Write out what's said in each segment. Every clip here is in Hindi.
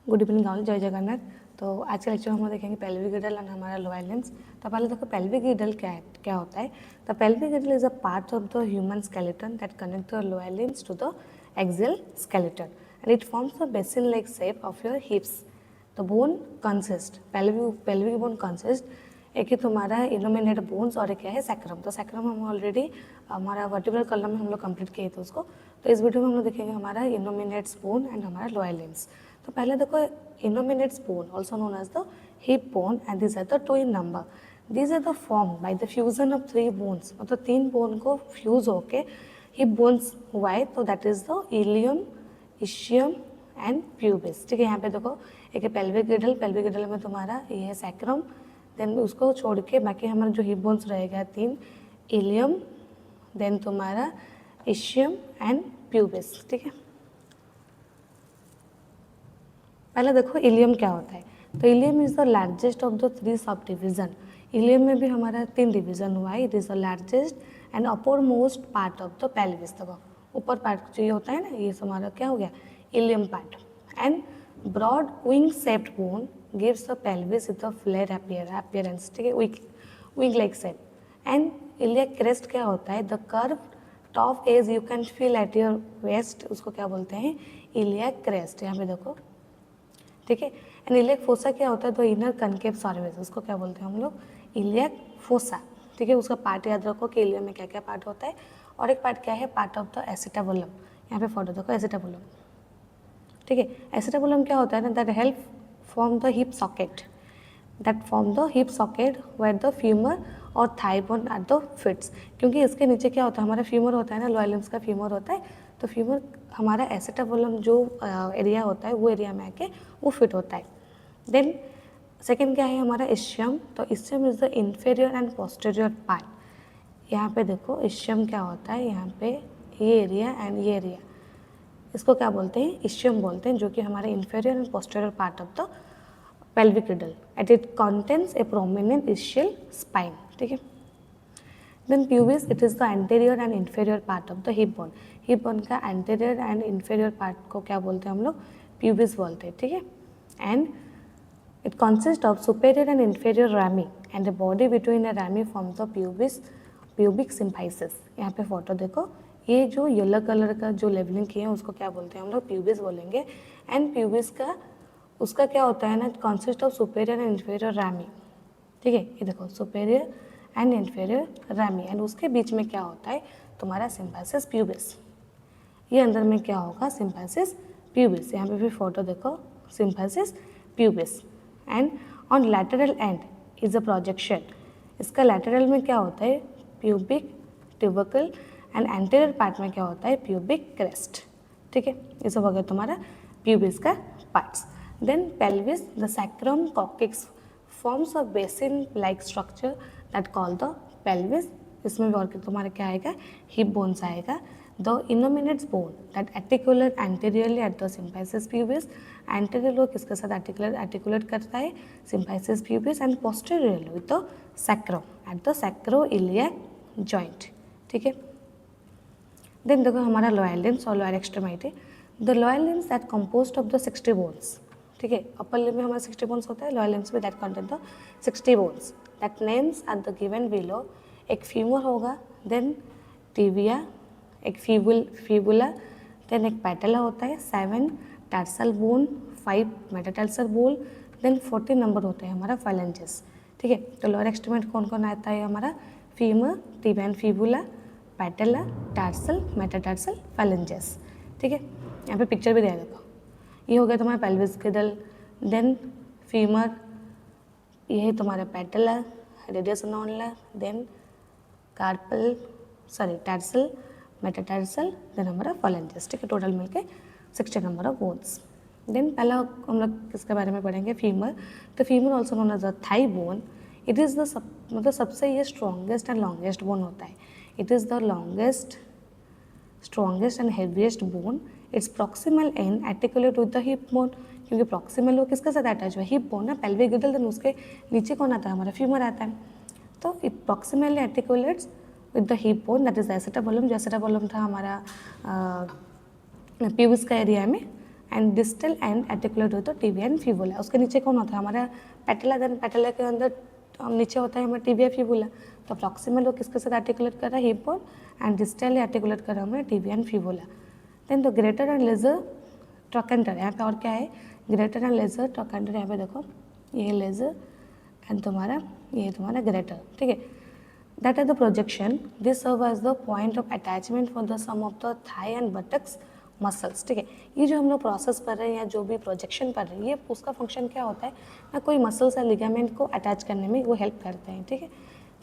गुड इवनिंग गाउल, जय जगन्नाथ। तो आज के लेक्चर में हम देखेंगे पेल्विक गिडल एंड हमारा लोअर लिम्स। तो पहले देखो पेल्विक गिडल क्या होता है। The pelvic girdle is a part of the human skeleton that connect the lower limbs to the axial skeleton and it forms the basin like shape of your hips. The bone consist pelvic bone consist एक ही तुम्हारा इनोमिनेट बोन्स और एक क्या है सैक्रम। तो सैक्रम हम ऑलरेडी हमारा वर्टिब्रल कॉलम में हम लोग कंप्लीट किए थे उसको। तो इस वीडियो में हम लोग देखेंगे हमारा इनोमिनेट्स बोन एंड हमारा लोअर लिम्स। तो पहले देखो innominates bone also known as the hip bone and this are the twin number. These are the form by the fusion of three bones. मतलब तीन बोन को फ्यूज होके हिप बोन्स हुआ है, तो that is the ilium, ischium and pubis. ठीक है, यहाँ पे देखो एक है पेल्विक गिडल में तुम्हारा ये है सैक्रम, देन उसको छोड़ के बाकी हमारा जो हिप बोन्स रहेगा तीन, इलियम, देन तुम्हारा इशियम एंड प्यूबिस। ठीक है, पहले देखो इलियम क्या होता है। तो ilium is the largest of the three subdivision. Ilium में भी हमारा तीन डिवीजन हुआ है। It is the largest and uppermost part of the pelvis. देखो ऊपर पार्ट जो ये होता है ना, ये हमारा क्या हो गया, ilium part. And broad wing shaped bone gives the pelvis with the flare appearance. ठीक है, wing like shape. And iliac crest क्या होता है, the curve top edge you can feel at your waist, उसको क्या बोलते हैं, इलियक क्रेस्ट। यहाँ पे देखो, ठीक है। एंड इलियक फोसा क्या होता है, तो इनर कनकेव सर्विस, उसको क्या बोलते हैं हम लोग, इलियक फोसा। ठीक है, उसका पार्ट याद रखो कि इलियम में क्या क्या पार्ट होता है। और एक पार्ट क्या है, पार्ट ऑफ द एसिटाबुलम। यहाँ पे फोटो देखो एसिटाबुलम। ठीक है, एसिटाबुलम क्या होता है ना, that help form the hip socket, where the femur और thigh bone at the fits. क्योंकि इसके नीचे क्या होता है, हमारा फ्यूमर होता है ना, लोअर लिम्स का फ्यूमर होता है। तो फ्यूमर हमारा एसिटाबुलम जो एरिया होता है वो एरिया में आके वो फिट होता है। देन सेकेंड क्या है हमारा इशियम। तो ischium is the inferior and posterior part. यहाँ पे देखो इशियम क्या होता है, यहाँ पे ये एरिया एंड ये एरिया, इसको क्या बोलते हैं, इशियम बोलते हैं, जो कि हमारे inferior and posterior part of the pelvic girdle and it contains a prominent ischial spine. ठीक है, then pubis, it is the anterior and inferior part of the hip bone. hip bone का anterior and inferior part को क्या बोलते हैं हम लोग, pubis बोलते हैं। ठीक है, and it consists of superior and inferior rami and the body between a rami forms the pubic symphysis। यहाँ पे फोटो देखो, ये जो येलो कलर का जो लेबलिंग किए हैं उसको क्या बोलते हैं हम लोग, प्यूबिस बोलेंगे। एंड प्यूबिस का उसका क्या होता है ना, consist of superior end inferior ramie. ठीक है, ये देखो superior end inferior ramie, and उसके बीच में क्या होता है तुम्हारा सिम्फाइसिस प्यूबिस। ये अंदर में क्या होगा, सिम्फाइसिस प्यूबिस। यहाँ पे भी फोटो देखो, symphysis pubis. And on lateral and is a projection. इसका लैटरल में क्या होता है, pubic tubercle, and anterior part में क्या होता है, प्यूबिक क्रेस्ट। ठीक है, ये सब हो गया तुम्हारा प्यूबिस का parts. Then pelvis, the sacrum coccyx forms a basin-like structure that called the pelvis। इसमें भी और तुम्हारा क्या आएगा, हिप बोन्स आएगा। The innominates bone that articulate anteriorly at the symphysis pubis। anterior लोग किसके साथ articulate करता है, symphysis pubis, and posteriorly with the sacrum at the sacroiliac joint। ठीक है, then देखो हमारा lower limbs और lower extremity। The lower limbs that composed of the 60 bones। ठीक है, अपर लिम्ब में हमारा 60 बोन्स होता है, लोअर लिम्स में that contain the 60 bones that names are the given below. एक फीमर होगा, देन टिबिया, एक फीबुला, देन एक पैटेला होता है, 7 tarsal bone, 5 metatarsal bone, then 40 number होते हैं हमारा फाइलेंजेस। ठीक है, तो लोअर एक्सट्रीमेट कौन कौन आता है हमारा, femur, tibia and fibula, patella, tarsal, metatarsal, phalanges. ठीक है, यहाँ पे पिक्चर भी दिया देखो, ये हो गया तुम्हारा पेल्विस गिडल, देन फीमर, ये है तुम्हारा पैटेला, रेडियस नॉनला, देन टार्सल, मेटाटार्सल, देन हमारा फाइलेंजेस। ठीक है, टोटल मिलके 60 नंबर ऑफ बोन्स। देन पहला हम लोग किसके बारे में पढ़ेंगे, फीमर। तो femur also known as the thigh bone. It is the मतलब सबसे ये स्ट्रॉन्गेस्ट एंड लॉन्गेस्ट बोन होता है। It is the longest, strongest and heaviest bone. Its proximal end articulate with the hip bone, क्योंकि प्रॉक्सिमल वो किसके साथ अटैच हुआ है, हिप बोन ना, पेल्विक गिडल, देन उसके नीचे कौन आता है, हमारा फीमर आता है। तो it proximally articulates with the hip bone, that is acetabulum. जो एसिटाबुलम था हमारा प्यूबिस का एरिया में, and distal end articulate with the tibia and fibula. उसके नीचे कौन होता है हमारा पैटेला, देन पैटेला के अंदर नीचे होता है हमारा टिबिया फिबुला। तो प्रॉक्सिमल वो किसके साथ आर्टिकुलेट कर रहा है, hip bone, and distal articulate कर रहा है हमारा tibia and fibula. Then the greater and lesser trochanter, यहाँ पे और क्या है, ग्रेटर एंड लेजर ट्रॉकेंटर, यहाँ पे देखो ये लेजर एंड तुम्हारा ये तुम्हारा ग्रेटर, ठीक है। That are the projection, this serve as the point of attachment for the some of the thigh and buttocks muscles, ठीक है। ये जो हम लोग प्रोसेस कर रहे हैं या जो भी प्रोजेक्शन कर रहे हैं, ये उसका फंक्शन क्या होता है ना, कोई मसल्स या लिगामेंट को अटैच करने में वो हेल्प करते हैं, ठीक है।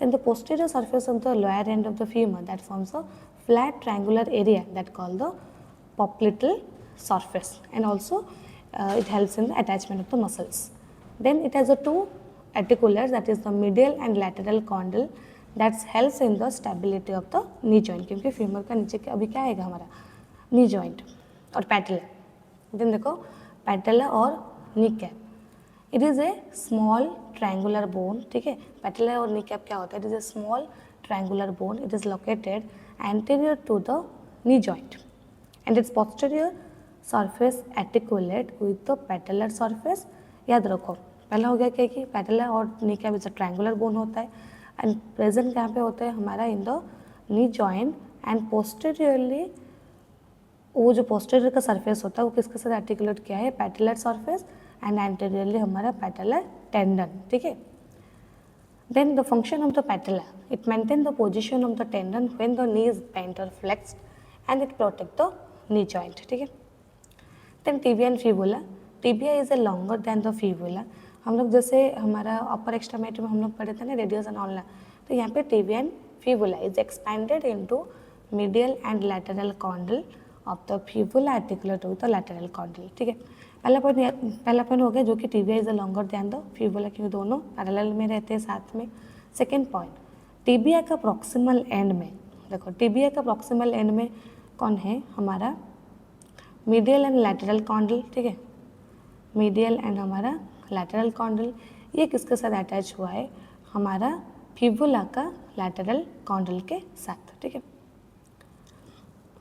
Then the posterior surface of the lower end of the femur that forms a flat triangular area that called the popliteal surface, and also it helps in the attachment of the muscles. Then it has a two articulars, that is the medial and lateral condyle, that helps in the stability of the knee joint, क्योंकि फीमर का नीचे अभी क्या आएगा हमारा नी जॉइंट और पैटेला। देन देखो पैटेला और knee cap, it is a small triangular bone, ठीक है। पैटेला और नी कैप क्या होता है, it is a small triangular bone, it is located anterior to the knee joint and its posterior surface articulate with the patellar surface। याद रखो पहला हो गया क्या कि पैटेला और knee cap is a triangular bone होता है, एंड प्रेजेंट कहाँ पे होता है हमारा in the knee joint, and posteriorly वो जो पोस्टेरियर का सरफेस होता है वो किसके साथ आर्टिकुलेट किया है, पैटेलर सरफेस, एंड एंटीरियरली हमारा पैटेलर टेंडन, ठीक है। Then the function of the patella, it maintain the position of the tendon when the knee is bent और flexed and it protect the knee joint, ठीक है। Then tibia and fibula, tibia is a longer than the fibula. हम लोग जैसे हमारा अपर एक्सट्रीमिटी में हम लोग पढ़े थे ना रेडियस एंड ऑल्ना, तो यहाँ पे tibia and fibula is expanded into medial and lateral condyle of the fibula articulate with the lateral condyle, ठीक है। पहला पॉइंट हो गया जो कि tibia is a longer than the fibula, क्योंकि दोनों पैरेलल में रहते हैं साथ में। सेकेंड पॉइंट, टिबिया का प्रॉक्सिमल एंड में, देखो टिबिया का प्रॉक्सिमल एंड में कौन है हमारा मीडियल एंड लैटरल कॉन्डल, ठीक है। मीडियल एंड हमारा लैटरल कॉन्डल, ये किसके साथ अटैच हुआ है हमारा फिबुला का लैटरल कॉन्डल के साथ, ठीक है।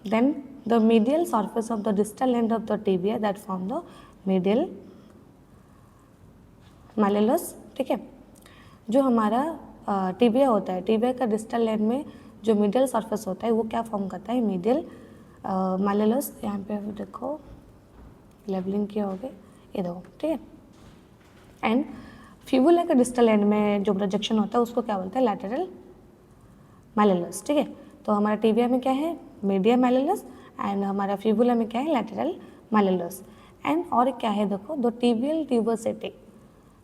Then the medial surface of the distal end of the tibia that form the medial malleolus, ठीक है। जो हमारा टिबिया होता है, टिबिया का डिस्टल एंड में जो मीडियल सरफेस होता है वो क्या फॉर्म करता है, मीडियल मैलिलस। यहाँ पे देखो लेबलिंग किया होगा, ये देखो, ठीक है। एंड फिबुला का डिस्टल एंड में जो प्रोजेक्शन होता है उसको क्या बोलते हैं, लैटरल मैलिलस, ठीक है। तो हमारा टिबिया में क्या है, मीडियल मैलिलस, एंड हमारा फिबुला में क्या है, लैटरल मैलिलस। एंड और क्या है देखो, the tibial tuberosity,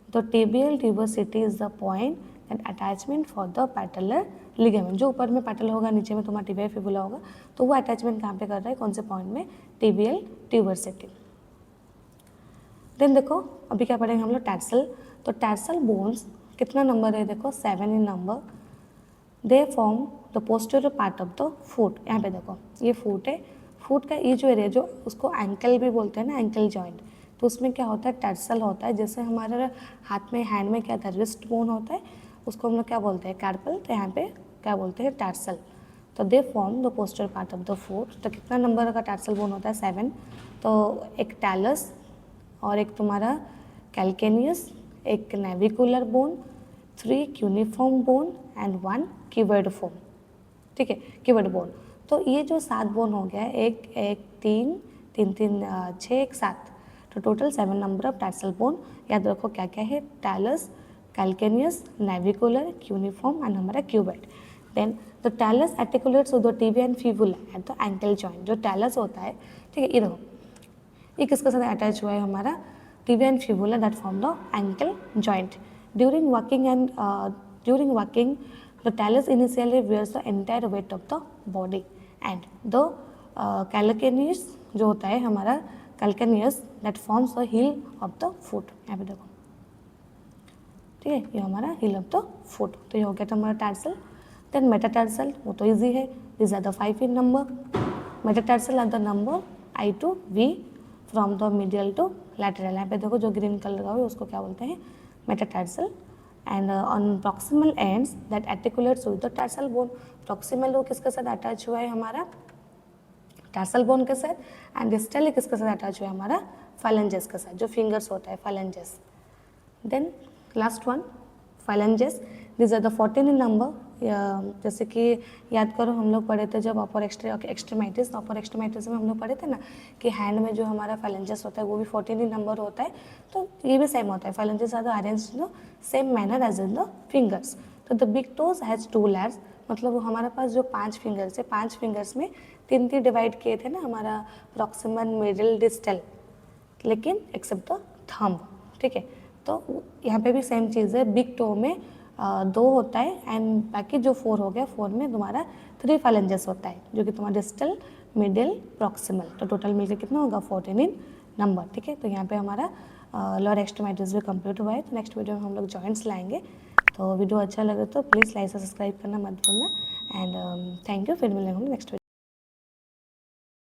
the tibial tuberosity is the point and attachment for the patellar ligament. जो ऊपर में पैटेल होगा नीचे में तुम्हारा टिबिया फिबुला होगा, तो वो अटैचमेंट कहाँ पे कर रहा है, कौन से पॉइंट में, टिबियल ट्यूबोसिटी। देन देखो अभी क्या पढ़ेंगे हम लोग, टैर्सल। तो टैर्सल बोन्स कितना नंबर है, देखो 7 in number. They form the posterior part of the foot. यहाँ पे देखो ये फुट है, फुट का ये जो एरिया जो उसको एंकल भी बोलते हैं ना, एंकल जॉइंट, तो उसमें क्या होता है, टैर्सल होता है। जैसे हमारे हाथ में हैंड में क्या था, रिस्ट बोन होता है, उसको हम लोग क्या बोलते हैं, कार्पल, तो यहाँ पे क्या बोलते हैं, टैर्सल। तो दे form the posterior part of the foot. तो कितना नंबर का टैर्सल बोन होता है, 7। तो एक टैलस और एक तुम्हारा कैल्केनियस, एक navicular bone, 3 cuneiform bone and 1 cuboid bone, ठीक है, क्यूबॉइड बोन। तो ये जो 7 बोन हो गया, एक 3 3 3 6 1 7, तो टोटल 7 नंबर ऑफ टैर्सल बोन। याद रखो क्या क्या है, talus, calcaneus, navicular, cuneiform and हमारा cuboid. Then the talus articulates with the tibia and fibula at the ankle joint. जो टैलस होता है, ठीक है, ये देखो ये किसके साथ अटैच हुआ है, हमारा tibia and fibula that form the ankle joint. During walking the talus initially bears the entire weight of the body, and the calcaneus जो होता है हमारा calcaneus that forms the heel of the foot. यहाँ पे देखो, ठीक है, ये हमारा हील ऑफ द फुट। तो ये हो गया था हमारा टैर्सल। देन मेटाटार्सल, वो तो इजी है, this are the 5 in number. Metatarsal are the number I to V from the medial to lateral. यहाँ पे देखो जो ग्रीन कलर का है उसको क्या बोलते हैं, metatarsal. And on proximal ends that articulates with the tarsal bone. Proximal वो किसके साथ अटैच हुआ है, हमारा टैसल बोन के साथ, एंड डिस्टल किसके साथ अटैच हुआ है हमारा फाइलेंजेस के साथ, जो फिंगर्स होता है phalanges. Then last one phalanges, this are the 14 in number. जैसे कि याद करो हम लोग पढ़े थे जब अपर एक्सट्रीमाइटिस, अपर एक्सट्रीमाइटिस में हम लोग पढ़े थे ना कि हैंड में जो हमारा फाइलेंजेस होता है वो भी 14 इन नंबर होता है, तो ये भी सेम होता है। Phalanges are the arranged in the same manner as in the fingers. तो the big toes has 2 layers, मतलब हमारे पास जो 5 फिंगर्स है, 5 फिंगर्स में 3 डिवाइड किए थे ना हमारा प्रॉक्सिमल, मिडिल, डिस्टल, लेकिन एक्सेप्ट द थंब, ठीक है। तो यहाँ पे भी सेम चीज़ है, बिग टो में 2 होता है एंड बाकी जो 4 हो गया, 4 में तुम्हारा 3 फाइलेंजेस होता है, जो कि तुम्हारा डिस्टल, मिडिल, प्रॉक्सिमल, तो टोटल मिलकर कितना होगा 14 इन नंबर, ठीक है। तो यहाँ पे हमारा लोअर एक्सट्रीमाइटिस भी कंप्लीट हुआ है। तो नेक्स्ट वीडियो में हम लोग जॉइंट्स लाएंगे। तो वीडियो अच्छा लगे तो प्लीज़ लाइक सब्सक्राइब करना मत भूलना, एंड थैंक यू। फिर मिलेंगे हम नेक्स्ट वीडियो।